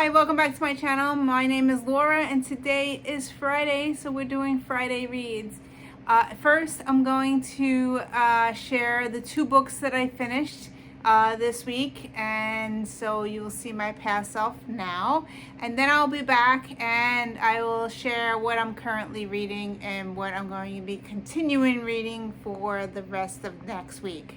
Hi, welcome back to my channel. My name is Laura and today is Friday, so we're doing Friday reads. First, I'm going to share the two books that I finished this week, and so you will see my past self now. And then I'll be back and I will share what I'm currently reading and what I'm going to be continuing reading for the rest of next week.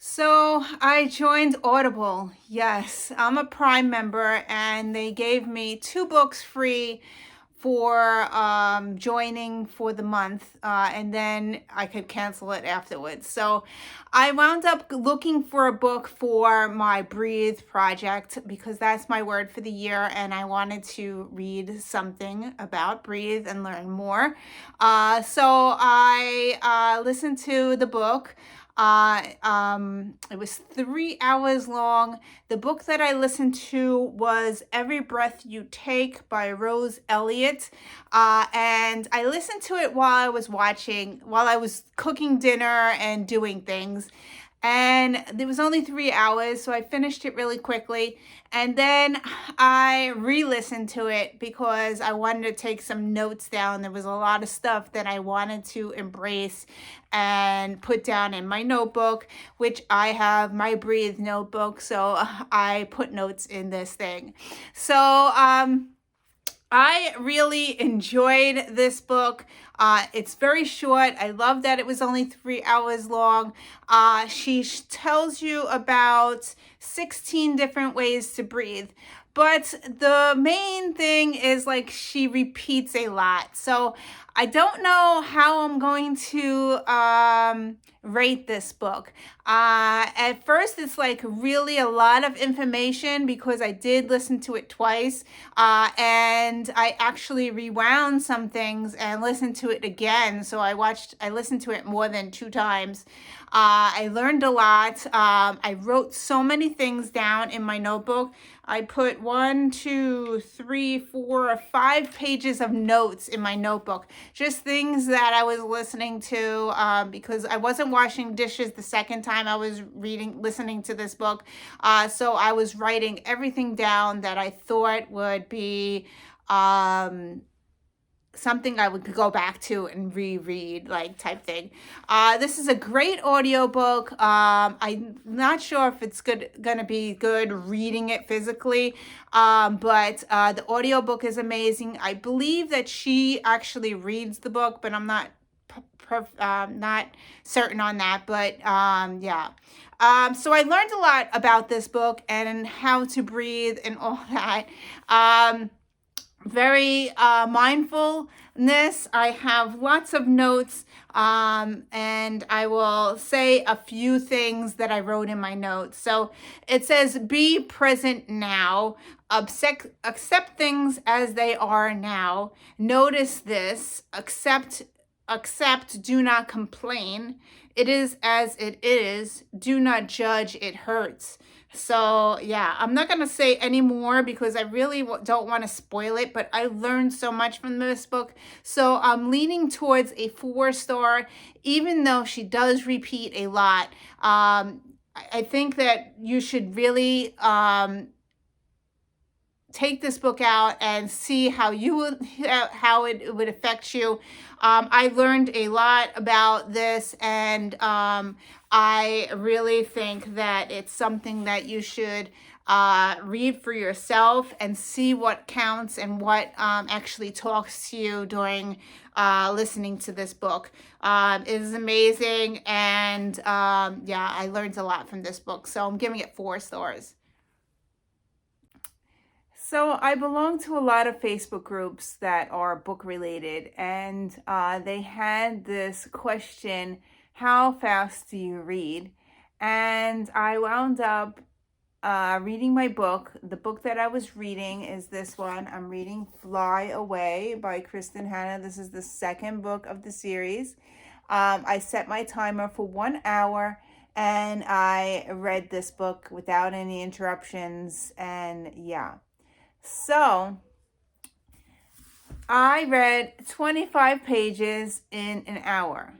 So I joined Audible. Yes, I'm a Prime member and they gave me two books free for joining for the month, and then I could cancel it afterwards. So I wound up looking for a book for my Breathe project because that's my word for the year, and I wanted to read something about Breathe and learn more. So I listened to the book. It was 3 hours long. The book that I listened to was Every Breath You Take by Rose Elliott. And I listened to it while I was cooking dinner and doing things. And there was only 3 hours, so I finished it really quickly. And then I re-listened to it because I wanted to take some notes down. There was a lot of stuff that I wanted to embrace and put down in my notebook, which I have my Breathe notebook. So I put notes in this thing. So I really enjoyed this book. It's very short. I love that it was only 3 hours long. She tells you about 16 different ways to breathe. But the main thing is like she repeats a lot. So I don't know how I'm going to rate this book. At first, it's like really a lot of information because I did listen to it twice. And I actually rewound some things and listened to it again. So I listened to it more than 2 times. I learned a lot. I wrote so many things down in my notebook. I put 1, 2, 3, 4, 5 pages of notes in my notebook. Just things that I was listening to because I wasn't washing dishes the second time I was listening to this book. So I was writing everything down that I thought would be something I would go back to and reread, like type thing. This is a great audiobook. I'm not sure if it's gonna be good reading it physically, but the audiobook is amazing. I believe that she actually reads the book, but I'm not not certain on that, but yeah. So I learned a lot about this book and how to breathe and all that. Very mindfulness. I have lots of notes, and I will say a few things that I wrote in my notes. So it says, be present now, accept things as they are now, notice this, accept, do not complain, it is as it is, do not judge, it hurts. So yeah, I'm not going to say any more because I really don't want to spoil it, but I learned so much from this book. So I'm leaning towards a 4-star, even though she does repeat a lot. I think that you should really take this book out and see how it would affect you. I learned a lot about this, and I really think that it's something that you should read for yourself and see what counts and what actually talks to you during listening to this book. It is amazing, and yeah, I learned a lot from this book, so I'm giving it 4 stars. So I belong to a lot of Facebook groups that are book related, and they had this question, how fast do you read? And I wound up reading my book. The book that I was reading is this one. I'm reading Fly Away by Kristen Hanna. This is the 2nd book of the series. I set my timer for 1 hour and I read this book without any interruptions, and yeah. So I read 25 pages in an hour.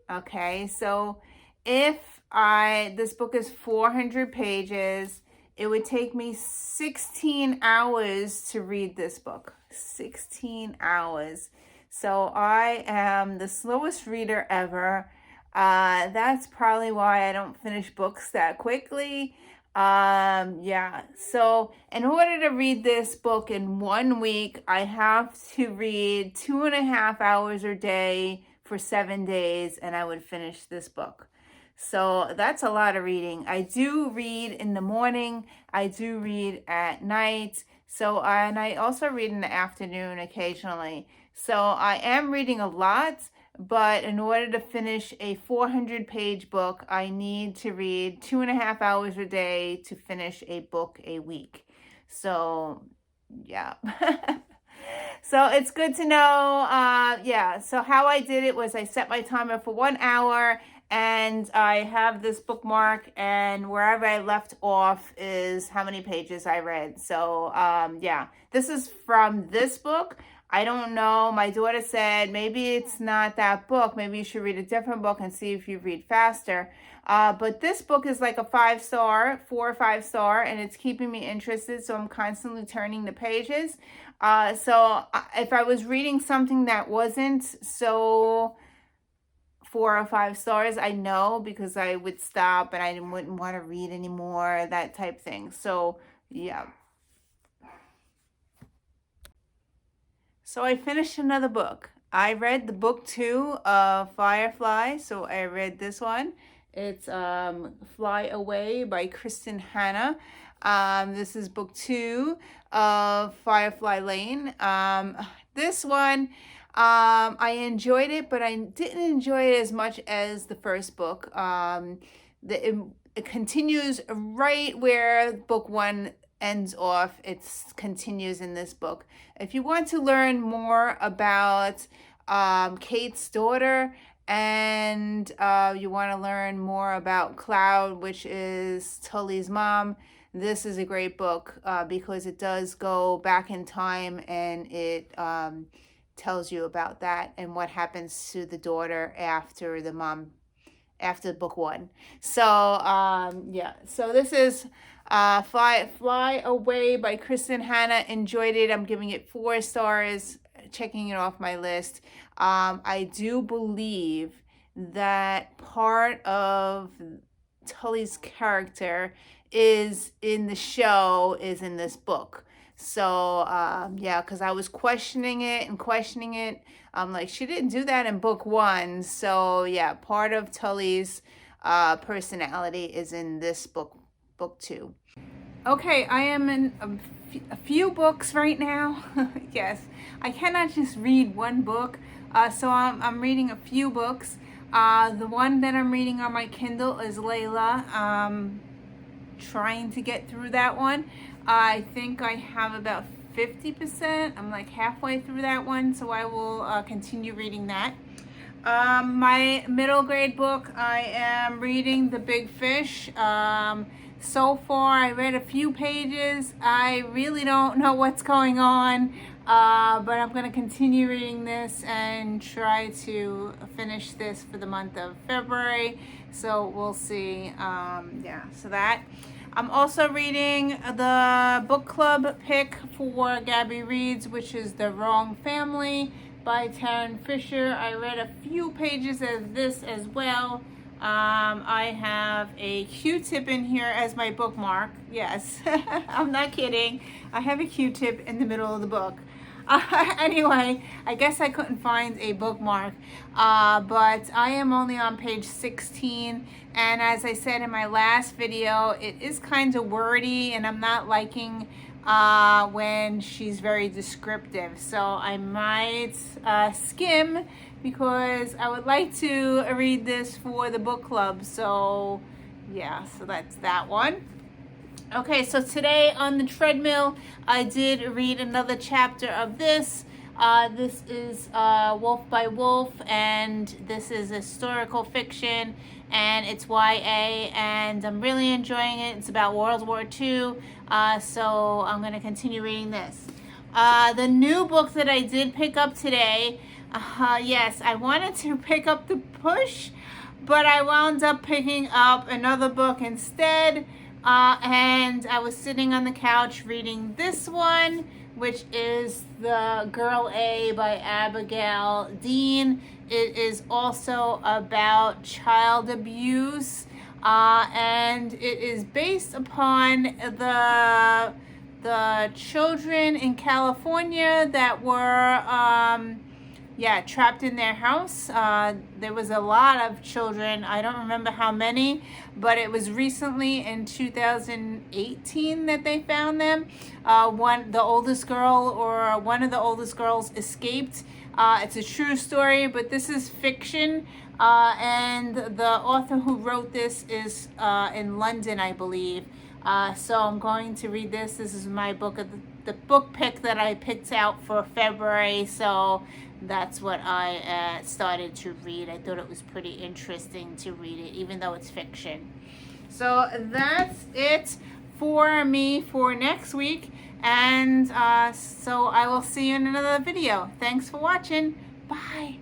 Okay, so this book is 400 pages. it would take me 16 hours to read this book. 16 hours. So I am the slowest reader ever. That's probably why I don't finish books that quickly. Yeah, so in order to read this book in 1 week, I have to read 2.5 hours a day for 7 days, and I would finish this book. So that's a lot of reading. I do read in the morning. I do read at night. So, and I also read in the afternoon occasionally. So I am reading a lot, but in order to finish a 400-page book, I need to read 2.5 hours a day to finish a book a week. So, yeah. So it's good to know. Yeah, so how I did it was I set my timer for 1 hour, and I have this bookmark, and wherever I left off is how many pages I read. So, yeah, this is from this book. I don't know. My daughter said maybe it's not that book. Maybe you should read a different book and see if you read faster. But this book is like a 5-star, 4 or 5-star, and it's keeping me interested. So I'm constantly turning the pages. So if I was reading something that wasn't so 4 or 5 stars, I know, because I would stop and I wouldn't want to read anymore, that type thing. So yeah. So I finished another book. I read the book 2 of Firefly. So I read this one. It's Fly Away by Kristen Hanna. This is book 2 of Firefly Lane. This one, I enjoyed it, but I didn't enjoy it as much as the first book. It continues right where book 1 ends off. It continues in this book. If you want to learn more about Kate's daughter, and you want to learn more about Cloud, which is Tully's mom, this is a great book because it does go back in time, and it tells you about that and what happens to the daughter after the mom, after book 1. So yeah, so this is Fly Away by Kristen Hanna. Enjoyed it. I'm giving it 4 stars, checking it off my list. I do believe that part of Tully's character is in the show, is in this book. So yeah, because I was questioning it. I'm like, she didn't do that in book 1. So yeah, part of Tully's personality is in this book 2. Okay, I am in a few books right now. Yes, I cannot just read one book. So I'm reading a few books. The one that I'm reading on my Kindle is Layla. Trying to get through that one. I think I have about 50%. I'm like halfway through that one, so I will continue reading that. My middle grade book, I am reading The Big Fish. So far, I read a few pages. I really don't know what's going on, but I'm going to continue reading this and try to finish this for the month of February. So we'll see. Yeah, so that. I'm also reading the book club pick for Gabby Reads, which is The Wrong Family by Taryn Fisher. I read a few pages of this as well. I have a Q-tip in here as my bookmark. Yes, I'm not kidding. I have a Q-tip in the middle of the book. Anyway, I guess I couldn't find a bookmark, but I am only on page 16, and as I said in my last video, it is kind of wordy, and I'm not liking when she's very descriptive, so I might skim, because I would like to read this for the book club. So yeah, so that's that one. Okay, so today on the treadmill, I did read another chapter of this. This is Wolf by Wolf, and this is historical fiction, and it's YA, and I'm really enjoying it. It's about World War II, so I'm going to continue reading this. The new book that I did pick up today, yes, I wanted to pick up The Push, but I wound up picking up another book instead. And I was sitting on the couch reading this one, which is The Girl A by Abigail Dean. It is also about child abuse, and it is based upon the children in California that were trapped in their house. There was a lot of children. I don't remember how many, but it was recently in 2018 that they found them. One of the oldest girls escaped. It's a true story, but this is fiction. And the author who wrote this is in London, I believe. So I'm going to read this. This is my book of the book pick that I picked out for February. So that's what I started to read. I thought it was pretty interesting to read it, even though it's fiction. So that's it for me for next week. And so I will see you in another video. Thanks for watching. Bye.